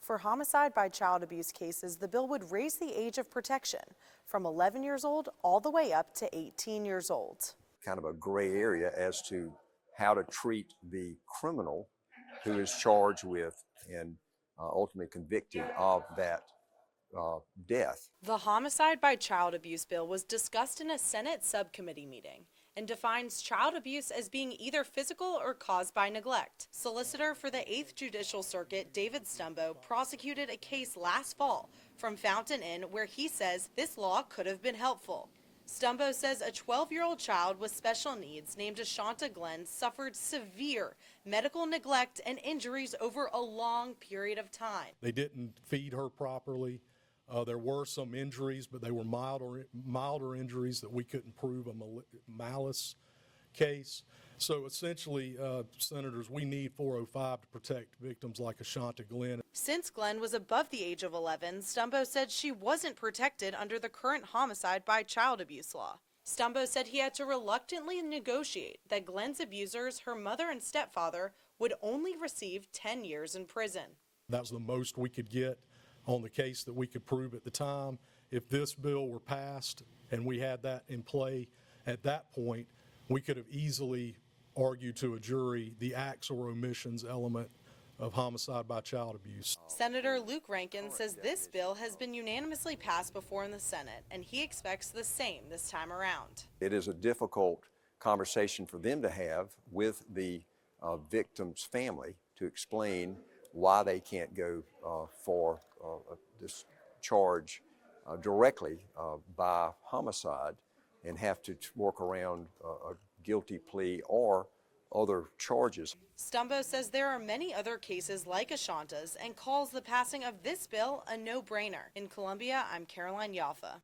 For homicide by child abuse cases, the bill would raise the age of protection from 11 years old all the way up to 18 years old. Kind of a gray area as to how to treat the criminal who is charged with and ultimately convicted of that death. The homicide by child abuse bill was discussed in a Senate subcommittee meeting and defines child abuse as being either physical or caused by neglect. Solicitor for the 8th Judicial Circuit, David Stumbo, prosecuted a case last fall from Fountain Inn where he says this law could have been helpful. Stumbo says a 12-year-old child with special needs named Ashanta Glenn suffered severe medical neglect and injuries over a long period of time. They didn't feed her properly. There were some injuries, but they were milder injuries that we couldn't prove a malice case. So essentially, Senators, we need 405 to protect victims like Ashanta Glenn. Since Glenn was above the age of 11, Stumbo said she wasn't protected under the current homicide by child abuse law. Stumbo said he had to reluctantly negotiate that Glenn's abusers, her mother and stepfather, would only receive 10 years in prison. That was the most we could get on the case that we could prove at the time. If this bill were passed and we had that in play at that point, we could have easily argued to a jury the acts or omissions element of homicide by child abuse. Senator Luke Rankin says this bill has been unanimously passed before in the Senate, and he expects the same this time around. It is a difficult conversation for them to have with the victim's family to explain why they can't go for this charge directly by homicide and have to work around a guilty plea or other charges. Stumbo says there are many other cases like Ashanta's and calls the passing of this bill a no-brainer. In Columbia, I'm Caroline Yaffa.